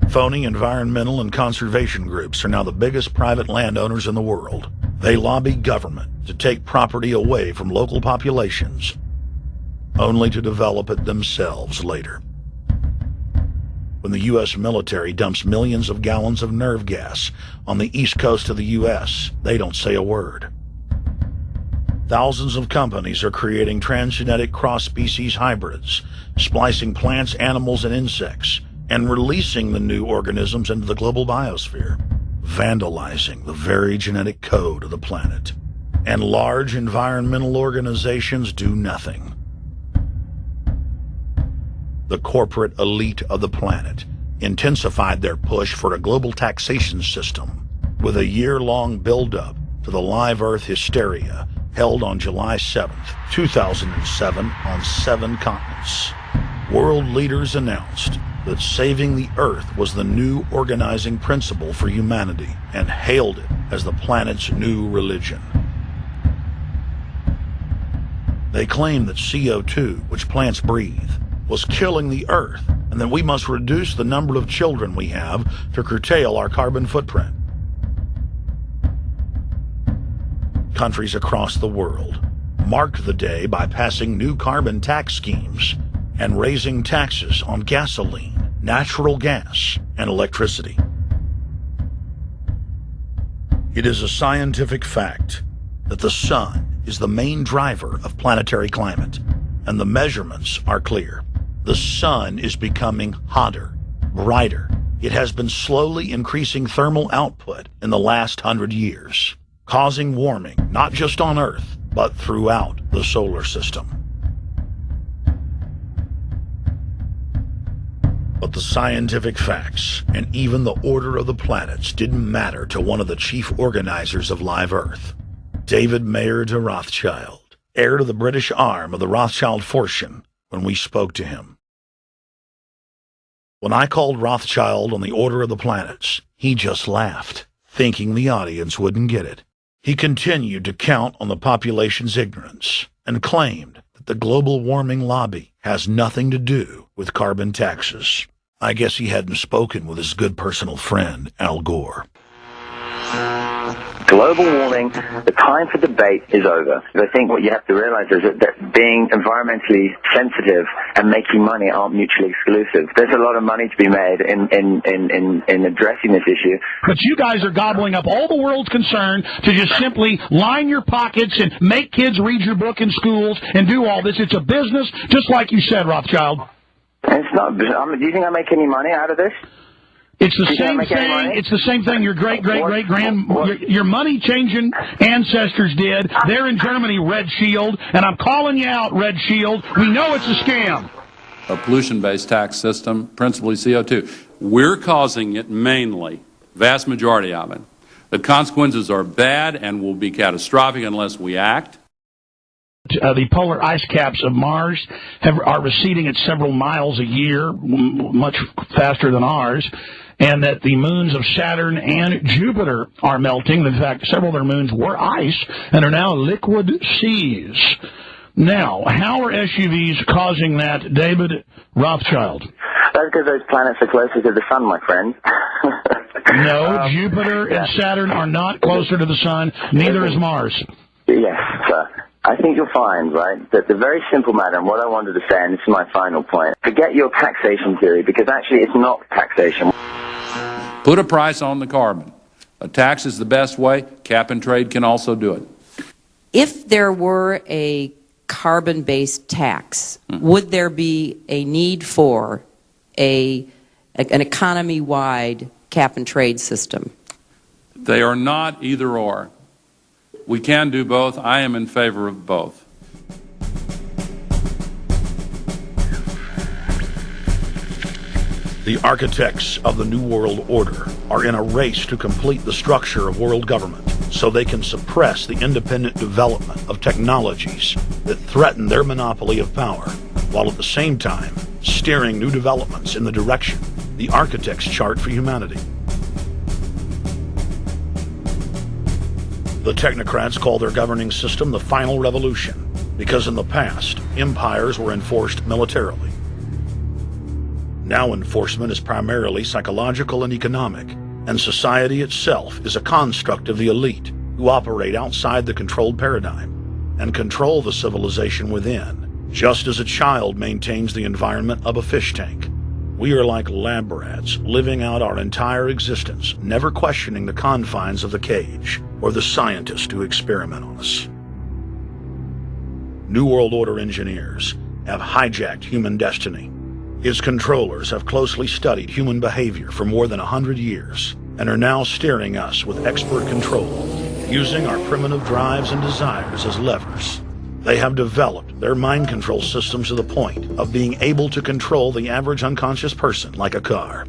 Phony environmental and conservation groups are now the biggest private landowners in the world. They lobby government to take property away from local populations, only to develop it themselves later. When the U.S. military dumps millions of gallons of nerve gas on the east coast of the U.S., they don't say a word. Thousands of companies are creating transgenic cross-species hybrids, splicing plants, animals, and insects, and releasing the new organisms into the global biosphere, vandalizing the very genetic code of the planet. And large environmental organizations do nothing. The corporate elite of the planet intensified their push for a global taxation system with a year-long build-up to the Live Earth hysteria held on July 7th, 2007 on 7 continents. World leaders announced that saving the Earth was the new organizing principle for humanity and hailed it as the planet's new religion. They claimed that CO2, which plants breathe, was killing the Earth, and that we must reduce the number of children we have to curtail our carbon footprint. Countries across the world marked the day by passing new carbon tax schemes and raising taxes on gasoline, natural gas, and electricity. It is a scientific fact that the sun is the main driver of planetary climate, and the measurements are clear. The sun is becoming hotter, brighter. It has been slowly increasing thermal output in the last 100 years, causing warming not just on Earth, but throughout the solar system. But the scientific facts and even the order of the planets didn't matter to one of the chief organizers of Live Earth, David Mayer de Rothschild, heir to the British arm of the Rothschild fortune, when we spoke to him. When I called Rothschild on the order of the planets, he just laughed, thinking the audience wouldn't get it. He continued to count on the population's ignorance and claimed that the global warming lobby has nothing to do with carbon taxes. I guess he hadn't spoken with his good personal friend, Al Gore. Global warming, the time for debate is over. I think what you have to realize is that being environmentally sensitive and making money aren't mutually exclusive. There's a lot of money to be made in addressing this issue. But you guys are gobbling up all the world's concern to just simply line your pockets and make kids read your book in schools and do all this. It's a business, just like you said, Rothschild. It's not. Do you think I make any money out of this? It's the same thing. It's the same thing your your money-changing ancestors did. They're in Germany, Red Shield, and I'm calling you out, Red Shield. We know it's a scam. A pollution-based tax system, principally CO2. We're causing it mainly, vast majority of it. The consequences are bad and will be catastrophic unless we act. The polar ice caps of Mars are receding at several miles a year, much faster than ours, and that the moons of Saturn and Jupiter are melting. In fact, several of their moons were ice and are now liquid seas. Now, how are SUVs causing that, David Rothschild? That's because those planets are closer to the sun, my friend. No, Jupiter and Saturn are not closer to the sun. Neither is Mars. Yes, sir. I think you'll find, right, that the very simple matter, and what I wanted to say, and this is my final point, forget your taxation theory, because actually it's not taxation. Put a price on the carbon. A tax is the best way. Cap and trade can also do it. If there were a carbon-based tax, would there be a need for an economy-wide cap and trade system? They are not either or. We can do both. I am in favor of both. The architects of the New World Order are in a race to complete the structure of world government so they can suppress the independent development of technologies that threaten their monopoly of power, while at the same time steering new developments in the direction the architects chart for humanity. The technocrats call their governing system the final revolution, because in the past, empires were enforced militarily. Now enforcement is primarily psychological and economic, and society itself is a construct of the elite who operate outside the controlled paradigm and control the civilization within, just as a child maintains the environment of a fish tank. We are like lab rats, living out our entire existence, never questioning the confines of the cage or the scientists who experiment on us. New World Order engineers have hijacked human destiny. Its controllers have closely studied human behavior for more than 100 years and are now steering us with expert control, using our primitive drives and desires as levers. They have developed their mind control systems to the point of being able to control the average unconscious person like a car.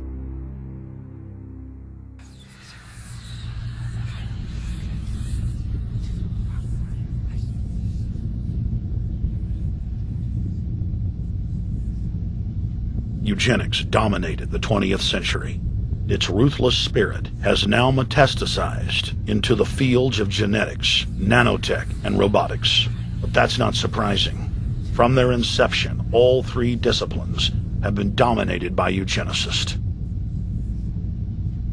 Eugenics dominated the 20th century. Its ruthless spirit has now metastasized into the fields of genetics, nanotech, and robotics. But that's not surprising. From their inception, all three disciplines have been dominated by eugenicists.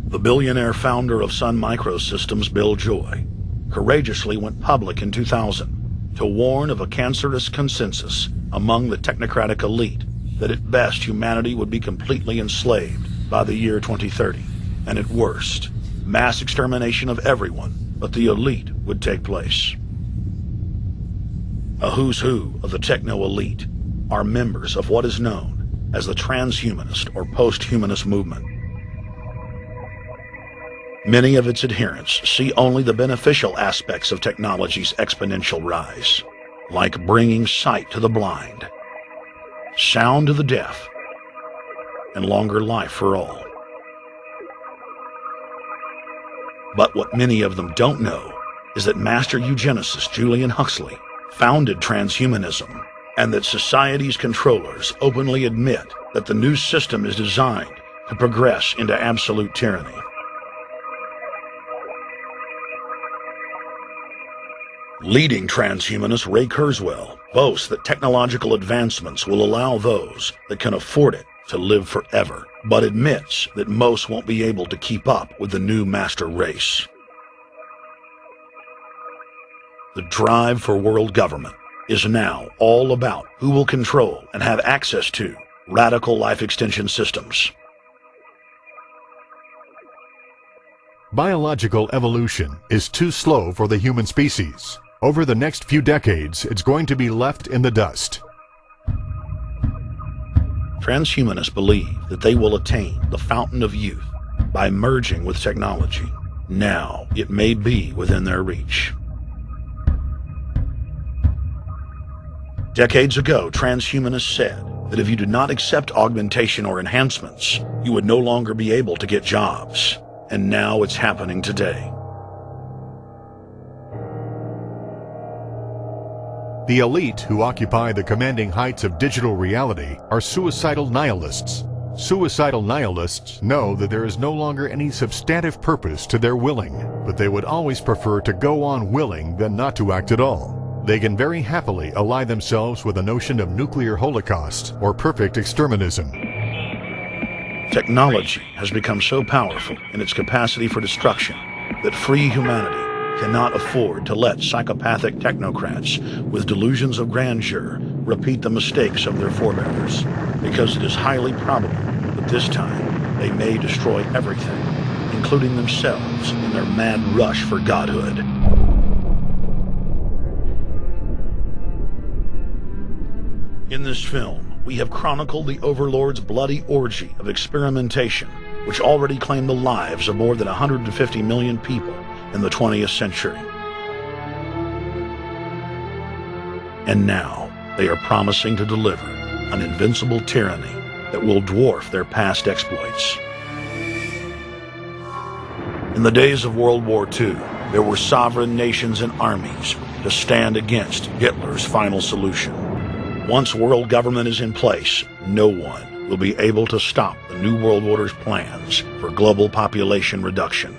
The billionaire founder of Sun Microsystems, Bill Joy, courageously went public in 2000 to warn of a cancerous consensus among the technocratic elite that at best humanity would be completely enslaved by the year 2030, and at worst, mass extermination of everyone but the elite would take place. A who's who of the techno-elite are members of what is known as the transhumanist or post-humanist movement. Many of its adherents see only the beneficial aspects of technology's exponential rise, like bringing sight to the blind, sound to the deaf, and longer life for all. But what many of them don't know is that master eugenicist Julian Huxley founded transhumanism, and that society's controllers openly admit that the new system is designed to progress into absolute tyranny. Leading transhumanist Ray Kurzweil boasts that technological advancements will allow those that can afford it to live forever, but admits that most won't be able to keep up with the new master race. The drive for world government is now all about who will control and have access to radical life extension systems. Biological evolution is too slow for the human species. Over the next few decades, it's going to be left in the dust. Transhumanists believe that they will attain the fountain of youth by merging with technology. Now, it may be within their reach. Decades ago, transhumanists said that if you did not accept augmentation or enhancements, you would no longer be able to get jobs. And now it's happening today. The elite who occupy the commanding heights of digital reality are suicidal nihilists. Suicidal nihilists know that there is no longer any substantive purpose to their willing, but they would always prefer to go on willing than not to act at all. They can very happily ally themselves with the notion of nuclear holocaust or perfect exterminism. Technology has become so powerful in its capacity for destruction that free humanity cannot afford to let psychopathic technocrats with delusions of grandeur repeat the mistakes of their forebears, because it is highly probable that this time they may destroy everything, including themselves, in their mad rush for godhood. In this film, we have chronicled the Overlord's bloody orgy of experimentation, which already claimed the lives of more than 150 million people in the 20th century. And now, they are promising to deliver an invincible tyranny that will dwarf their past exploits. In the days of World War II, there were sovereign nations and armies to stand against Hitler's final solution. Once world government is in place, no one will be able to stop the New World Order's plans for global population reduction.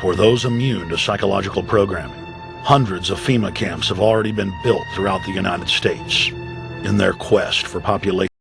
For those immune to psychological programming, hundreds of FEMA camps have already been built throughout the United States in their quest for population